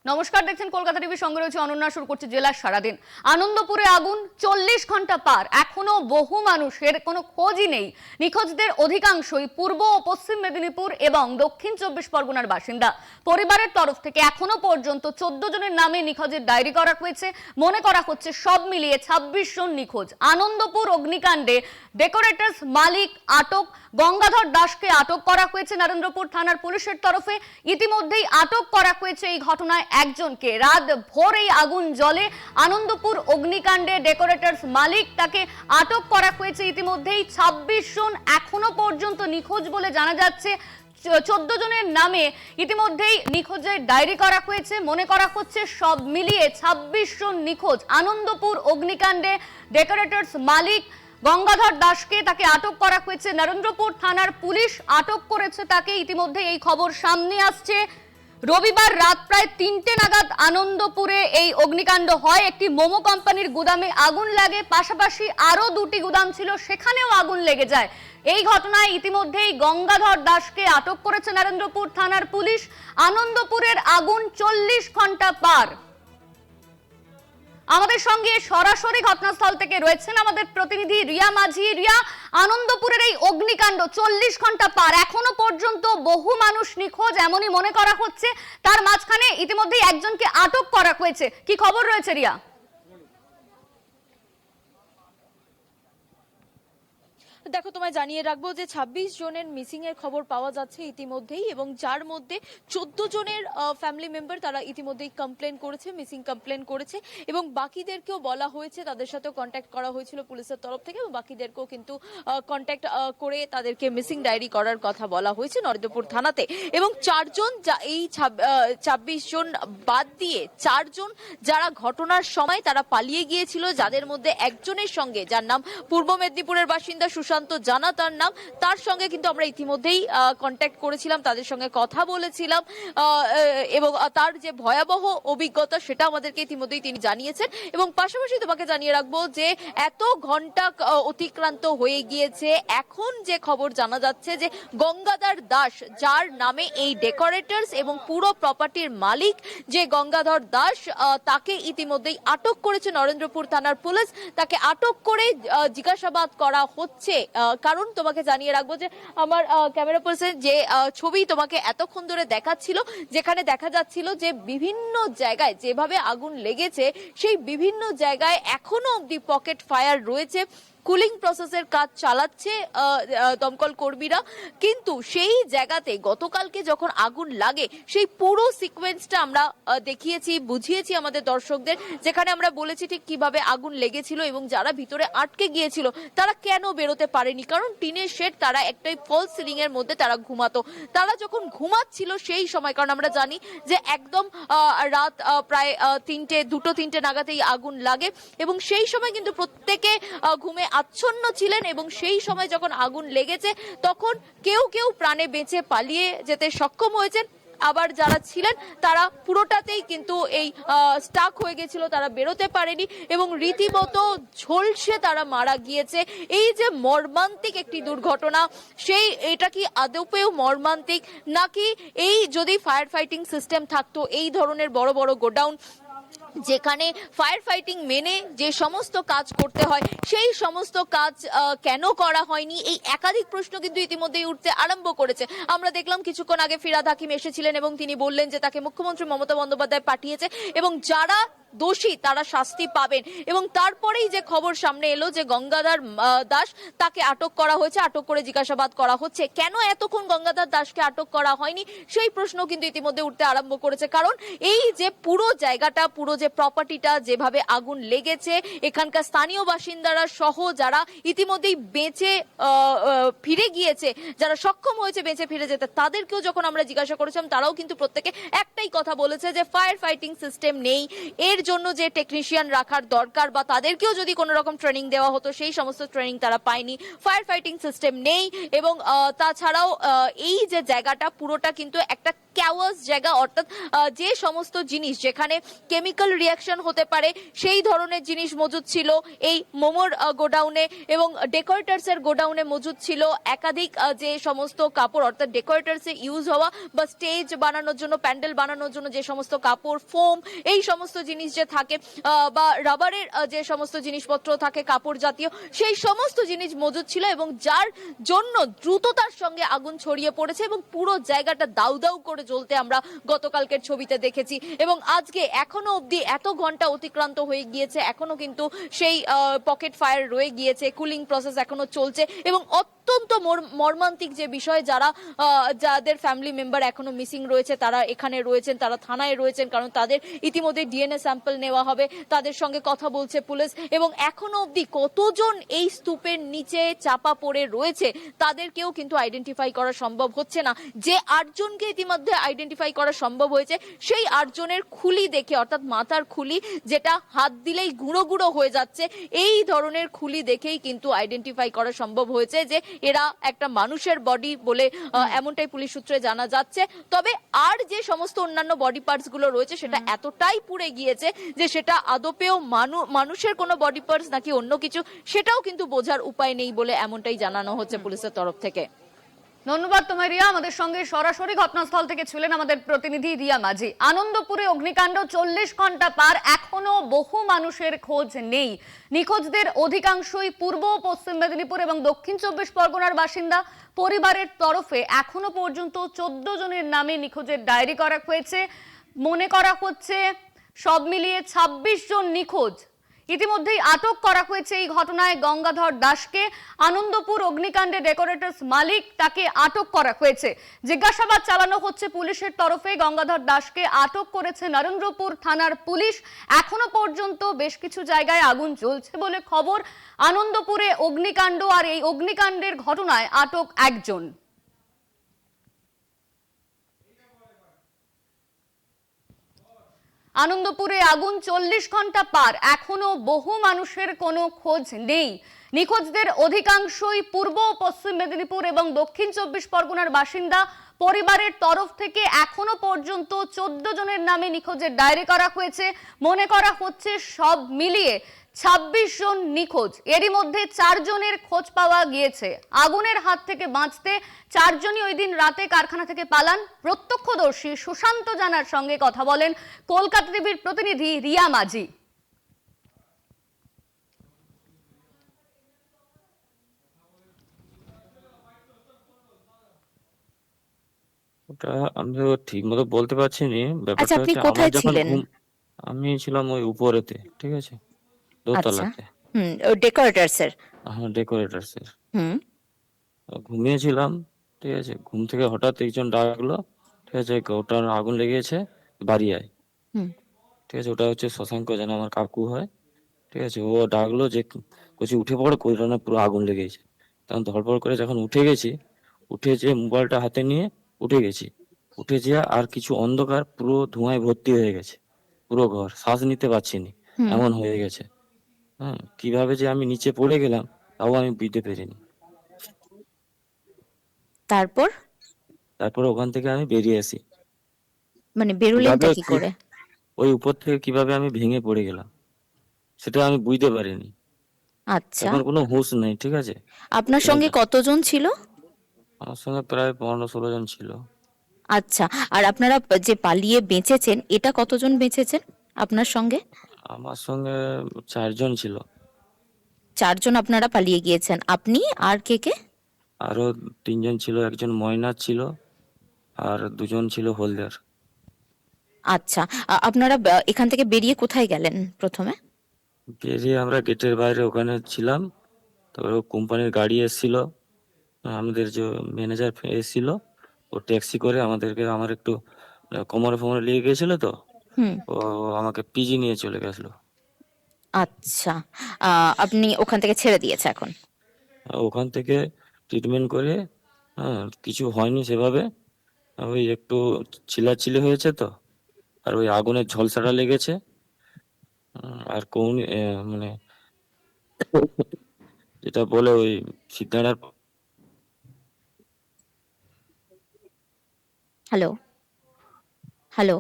নমস্কার, দেখছেন কলকাতা টিভি, সঙ্গে রয়েছে অনন্যা। শুরু করছে জেলার সারাদিন। আনন্দপুরে আগুন, 40 ঘন্টা পার, এখনো বহু মানুষের কোনো খোঁজই নেই। নিখোঁজদের অধিকাংশই পূর্ব ও পশ্চিম মেদিনীপুর এবং দক্ষিণ 24 পরগনার বাসিন্দা। পরিবারের তরফ থেকে এখনো পর্যন্ত 14 জনের নামে নিখোঁজের ডায়েরি করা হয়েছে। মনে করা হচ্ছে সব মিলিয়ে 26 জন নিখোঁজ। আনন্দপুর অগ্নিকাণ্ডে ডেকোরেটরস মালিক আটক, গঙ্গাধর দাসকে আটক করা হয়েছে নরেন্দ্রপুর থানার পুলিশের তরফে। ইতিমধ্যেই আটক করা হয়েছে এই ঘটনায় একজনকে। রাত ভোর এই আগুন জ্বলে। আনন্দপুর অগ্নিকাণ্ডে ডেকোরেটরস মালিক, তাকে আটক করা হয়েছে। ইতিমধ্যেই 26 জন এখনো পর্যন্ত নিখোঁজ বলে জানা যাচ্ছে। 14 জনের নামে ইতিমধ্যেই নিখোঁজের ডায়েরি করা হয়েছে। মনে করা হচ্ছে সব মিলিয়ে 26 জন নিখোঁজ। আনন্দপুর অগ্নিকাণ্ডে ডেকোরেটরস মালিক গঙ্গাধর দাসকে, তাকে আটক করা হয়েছে। নরেন্দ্রপুর থানার পুলিশ আটক করেছে তাকে। ইতিমধ্যে এই খবর সামনে আসছে। রবিবার রাত প্রায় 3টে নাগাদ আনন্দপুরে এই অগ্নিকাণ্ড হয়। একটি মোমো কোম্পানির গুদামে আগুন লাগে, পাশাপাশি আরো 2টি গুদাম ছিল, সেখানেও আগুন লেগে যায়। এই ঘটনায় ইতিমধ্যেই গঙ্গাধর দাসকে আটক করেছে নরেন্দ্রপুর থানার পুলিশ। আনন্দপুরের আগুন 40 ঘন্টা পার। আমাদের সঙ্গে সরাসরি ঘটনাস্থল থেকে রয়েছেন আমাদের প্রতিনিধি রিয়া মাঝি। রিয়া, আনন্দপুরের এই অগ্নিকাণ্ড 40 ঘন্টা পার, এখনো পর্যন্ত বহু মানুষ নিখোঁজ এমনই মনে করা হচ্ছে। তার মাঝখানে ইতিমধ্যেই একজনকে আটক করা হয়েছে। কি খবর রয়েছে রিয়া? দেখো, তোমায় জানিয়ে রাখবো যে 26 জনের মিসিং এর খবর পাওয়া যাচ্ছে ইতিমধ্যেই, এবং যার মধ্যে 14 জনের ফ্যামিলি মেম্বার তারা ইতিমধ্যেই কমপ্লেন করেছে, মিসিং কমপ্লেন করেছে, এবং বাকিদেরকেও বলা হয়েছে, তাদের সাথেও কন্ট্যাক্ট করা হয়েছিল পুলিশের তরফ থেকে, এবং বাকিদেরকেও কিন্তু কন্ট্যাক্ট করে তাদেরকে মিসিং ডায়েরি করার কথা বলা হয়েছে নরেন্দ্রপুর থানাতে। এবং 4 জন, এই 26 জন বাদ দিয়ে 4 জন যারা ঘটনার সময় তারা পালিয়ে গিয়েছিল, যাদের মধ্যে একজনের সঙ্গে, যার নাম পূর্ব মেদিনীপুরের বাসিন্দা সুশান্ত জানা তার নাম, তার সঙ্গে কিন্তু আমরা ইতিমধ্যেই কন্ট্যাক্ট করেছিলাম, তাদের সঙ্গে কথা বলেছিলাম, এবং তার যে ভয়াবহ অভিজ্ঞতা সেটা আমাদেরকে ইতিমধ্যেই তিনি জানিয়েছেন। এবং পাশাপাশি তোমাকে জানিয়ে রাখবো যে এত ঘন্টা অতিক্রান্ত হয়ে গিয়েছে, এখন যে খবর জানা যাচ্ছে যে গঙ্গাধর দাস, যার নামে এই ডেকোরেটরস এবং পুরো প্রপার্টির মালিক যে গঙ্গাধর দাস, তাকে ইতিমধ্যেই আটক করেছে নরেন্দ্রপুর থানার পুলিশ। তাকে আটক করে জিজ্ঞাসাবাদ করা হচ্ছে। কারণ তোমাকে জানিয়ে রাখবো যে আমার ক্যামেরা পার্সন যে ছবি তোমাকে এতক্ষণ ধরে দেখাচ্ছিল, যেখানে দেখা যাচ্ছিল যে বিভিন্ন জায়গায় যেভাবে আগুন লেগেছে, সেই বিভিন্ন জায়গায় এখনো অব্দি পকেট ফায়ার রয়েছে। কুলিং প্রসেসের কাজ চালাচ্ছে দমকল কর্মীরা, কিন্তু সেই জায়গাতে গতকালকে যখন আগুন লাগে সেই পুরো সিকোয়েন্সটা আমরা দেখিয়েছি, বুঝিয়েছি আমাদের দর্শকদের, যেখানে আমরা বলেছি ঠিক কিভাবে আগুন লেগেছিল এবং যারা ভিতরে আটকে গিয়েছিল তারা কেন বেরোতে পারেনি। কারণ টিনের শেড, তারা একটাই ফলস সিলিং এর মধ্যে তারা ঘুমাতো। তারা যখন ঘুমাচ্ছিল সেই সময়, কারণ আমরা জানি যে একদম রাত প্রায় 2-3টে নাগাদেই আগুন লাগে, এবং সেই সময় কিন্তু প্রত্যেকে ঘুমে আচ্ছন্ন ছিলেন। এবং সেই সময় যখন আগুন লেগেছে তখন কেউ কেউ প্রাণে বেঁচে পালিয়ে যেতে সক্ষম হয়েছেন, আবার যারা ছিলেন তারা পুরোটাতেই কিন্তু এই স্টাক হয়ে গেছিল, তারা বেরোতে পারেনি এবং রীতিমতো ঝলসে তারা মারা গিয়েছে। এই যে মর্মান্তিক একটি দুর্ঘটনা, এটা কি আদপেও মর্মান্তিক, নাকি এই যদি ফায়ার ফাইটিং সিস্টেম থাকতো, এই ধরনের বড় বড় গোডাউন যেখানে ফায়ার ফাইটিং মেনে যে সমস্ত কাজ করতে হয়, সেই সমস্ত কাজ কেন করা হয়নি, এই একাধিক প্রশ্ন কিন্তু ইতিমধ্যেই উঠতে আরম্ভ করেছে। আমরা দেখলাম কিছুক্ষণ আগে ফিরহাদ হাকিম এসেছিলেন এবং তিনি বললেন যে তাকে মুখ্যমন্ত্রী মমতা বন্দ্যোপাধ্যায় পাঠিয়েছে এবং যারা দোষী তারা শাস্তি পাবেন। এবং তারপরেই যে খবর সামনে এলো যে গঙ্গাধর দাস, তাকে আটক করা হয়েছে, আটক করে জিজ্ঞাসাবাদ করা হচ্ছে। কেন এতক্ষণ গঙ্গাধর দাসকে আটক করা হয়নি সেই প্রশ্ন কিন্তু ইতিমধ্যে উঠতে আরম্ভ করেছে। কারণ এই যে পুরো জায়গাটা, পুরো যে প্রপার্টিটা যেভাবে আগুন লেগেছে, এখানকার স্থানীয় বাসিন্দারা সহ যারা ইতিমধ্যেই বেঁচে ফিরে গিয়েছে, যারা সক্ষম হয়েছে বেঁচে ফিরে যেতে, তাদেরকেও যখন আমরা জিজ্ঞাসা করেছিলাম তারাও কিন্তু প্রত্যেকে একটাই কথা বলেছে যে ফায়ার ফাইটিং সিস্টেম নেই, এর জন্য যে টেকনিশিয়ান রাখার দরকার বা তাদেরকেও যদি কোনো রকম ট্রেনিং দেওয়া হতো সেই সমস্ত ট্রেনিং তারা পায়নি, ফায়ার ফাইটিং সিস্টেম নেই। এবং তাছাড়াও এই যে জায়গাটা পুরোটা কিন্তু একটা ক্যাওয়াস জায়গা, অর্থাৎ যে সমস্ত জিনিস যেখানে কেমিক্যাল রিয়াকশন হতে পারে সেই ধরনের জিনিস মজুদ ছিল এই মোমোর গোডাউনে, এবং ডেকোরেটার্স এর গোডাউনে মজুদ ছিল একাধিক যে সমস্ত কাপড়, অর্থাৎ ডেকোরেটার্স এ ইউজ হওয়া বা স্টেজ বানানোর জন্য, প্যান্ডেল বানানোর জন্য যে সমস্ত কাপড়, ফোম, এই সমস্ত জিনিস যে থাকে, বা রাবারের যে সমস্ত জিনিসপত্র থাকে কাপড় জাতীয়, সেই সমস্ত জিনিস মজুদ ছিল, এবং যার জন্য দ্রুততার সঙ্গে আগুন ছড়িয়ে পড়েছে এবং পুরো জায়গাটা দাউ দাউ করে জ্বলতে আমরা গতকালকের ছবিতে দেখেছি। এবং আজকে এখনো অবধি এত ঘন্টা অতিক্রান্ত হয়ে গিয়েছে, এখনো কিন্তু সেই পকেট ফায়ার রয়ে গিয়েছে, কুলিং প্রসেস এখনো চলছে, এবং অত্যন্ত মর্মান্তিক যে বিষয়, যাদের ফ্যামিলি মেম্বার এখনো মিসিং রয়েছে তারা এখানে রয়েছেন, তারা থানায় রয়েছেন, কারণ তাদের ইতিমধ্যে ডিএনএ স্যাম্পল নেওয়া হবে, তাদের সঙ্গে কথা বলছে পুলিশ, এবং এখনো অবধি কতজন এই স্তূপের নিচে চাপা পড়ে রয়েছে তাদেরকেও কিন্তু আইডেন্টিফাই করা সম্ভব হচ্ছে না। যে 8 জনকে ইতিমধ্যে আইডেন্টিফাই করা সম্ভব হয়েছে, সেই 8 জনের খুলি দেখে, অর্থাৎ মাথার খুলি যেটা হাত দিলেই গুঁড়ো গুঁড়ো হয়ে যাচ্ছে, এই ধরনের খুলি দেখেই কিন্তু আইডেন্টিফাই করা সম্ভব হয়েছে যে এরা একটা মানুষের বডি বলে, এমনটাই পুলিশ সূত্রে জানা যাচ্ছে। তবে আর যে সমস্ত অন্যান্য বডি পার্টস গুলো রয়েছে সেটা এতটাই পুড়ে গিয়েছে যে সেটা আদপেও মানুষের কোনো বডি পার্টস নাকি অন্য কিছু, সেটাও কিন্তু বোঝার উপায় নেই বলে এমনটাই জানানো হচ্ছে পুলিশের তরফ থেকে। ধন্যবাদ তোমায় রিয়া। আমাদের সঙ্গে সরাসরি ঘটনাস্থল থেকে ছিলেন আমাদের প্রতিনিধি রিয়া মাঝি। আনন্দপুরে অগ্নিকাণ্ড 40 ঘন্টা পার, এখনো বহু মানুষের খোঁজ নেই। নিখোঁজদের অধিকাংশই পূর্ব ও পশ্চিম মেদিনীপুর এবং দক্ষিণ 24 পরগনার বাসিন্দা। পরিবারের তরফে এখনো পর্যন্ত 14 জনের নামে নিখোঁজের ডায়েরি করা হয়েছে। মনে করা হচ্ছে সব মিলিয়ে 26 জন নিখোঁজ। ইতিমধ্যেই আটক করা হয়েছে এই ঘটনায় গঙ্গাধর দাসকে। আনন্দপুর অগ্নিকাণ্ডে ডেকোরেটরস মালিক, তাকে আটক করা হয়েছে। জিজ্ঞাসাবাদ চালানো হচ্ছে পুলিশের তরফে। গঙ্গাধর দাসকে আটক করেছে নরেন্দ্রপুর থানার পুলিশ। এখনো পর্যন্ত বেশ কিছু জায়গায় আগুন জ্বলছে বলে খবর। আনন্দপুরে অগ্নিকাণ্ড, আর এই অগ্নিকাণ্ডের ঘটনায় আটক একজন। আনন্দপুরে আগুন 40 ঘন্টা পার, এখনো বহু মানুষের কোনো খোঁজ নেই। নিখোঁজদের অধিকাংশই পূর্ব ও পশ্চিম মেদিনীপুর এবং দক্ষিণ 24 পরগনার বাসিন্দা। পরিবারের তরফ থেকে এখনো পর্যন্ত 14 জনের নামে নিখোঁজের ডায়েরি করা হয়েছে। মনে করা হচ্ছে সব মিলিয়ে 26 জন নিখোঁজ। এরই মধ্যে 4 জনের খোঁজ পাওয়া গিয়েছে। আগুনের হাত থেকে বাঁচতে 4 জনই ওই দিন রাতে কারখানা থেকে পালান। প্রত্যক্ষদর্শী সুশান্ত জানার সঙ্গে কথা বলেন কলকাতা টিভির প্রতিনিধি রিয়া মাঝি। ওটা আমি তো ঠিক মতো বলতে পারছি নি। আচ্ছা, ব্যাপারটা আপনি হচ্ছে আমার কোথায় যখন ছিলেন? আমি ছিলাম ওই উপরেতে, ঠিক আছে? আচ্ছা। দোতলাতে। ডেকোরেটরস এর। হ্যাঁ, ডেকোরেটরস এর। হুম। ঘুমিয়েছিলাম, ঠিক আছে? ঘুম থেকে হঠাৎ একজন ডাকলো, ঠিক আছে? ওটার আগুন লেগেছে, বাড়ি আয়। হুম। ঠিক আছে? ওটা হচ্ছে শশাঙ্ক, যেন আমার কাকু হয়। ঠিক আছে? ও ডাকলো যে কচি উঠে পড়ো, কোইখানে পুরো আগুন লেগেছে। তখন ধড়পড় করে যখন উঠে গেছি, উঠে যেয়ে মোবাইলটা হাতে নিয়ে উঠে গেছি। উঠে যেয়ে আর কিছু অন্ধকার, পুরো ধোঁয়ায় ভর্তি হয়ে গেছে। পুরো ঘর, শ্বাস নিতে পারছি নি, হুম। এমন হয়ে গেছে। হ্যাঁ, কিভাবে যে আমি নিচে পড়ে গেলাম তাও আমি বুঝতে পারিনি। তারপর তারপরে ওখান থেকে আমি বেরিয়ে আসি। মানে কিভাবে বেরোলেনটা কি করে? ওই উপর থেকে কিভাবে আমি ভেঙে পড়ে গেলাম সেটা আমি বুঝতে পারিনি। আচ্ছা, এখন কোনো হুঁশ নেই, ঠিক আছে? আপনার ঠিক সঙ্গে আছে? কতজন ছিল? আমার সঙ্গে প্রায় 15-16 জন ছিল। আচ্ছা, আর আপনারা যে পালিয়ে বেঁচেছেন, এটা কতজন বেঁচেছেন আপনার সঙ্গে? আমার সঙ্গে 4 জন ছিল। 4 জন আপনারা পালিয়ে গিয়েছেন। আপনি আর কে কে? আরো 3 জন ছিল, একজন ময়না ছিল আর 2 জন ছিল হলদার। আচ্ছা, আপনারা এখান থেকে বেরিয়ে কোথায় গেলেন প্রথমে? বেরিয়ে আমরা গেটের বাইরে ওখানে ছিলাম। তারপরে কোম্পানির গাড়ি এসেছিল, আমাদের যে ম্যানেজার এসেছিল, ও ট্যাক্সি করে আমাদেরকে, আমার একটু কোমরে ফোমরে লেগে গেছিল তো, হুম। ও আমাকে পিজি নিয়ে চলে গেছিল। আচ্ছা, আপনি ওখান থেকে ছেড়ে দিয়েছে এখন? ওখান থেকে ট্রিটমেন্ট করে, হ্যাঁ, কিছু হয়নি সেভাবে। ওই একটু চিল্লাচিল্লি হয়েছে তো, আর ওই আগুনের ঝলসাটা লেগেছে। আর কোন মানে যেটা বলে ওই সিদ্ধারার। হ্যালো। হ্যালো।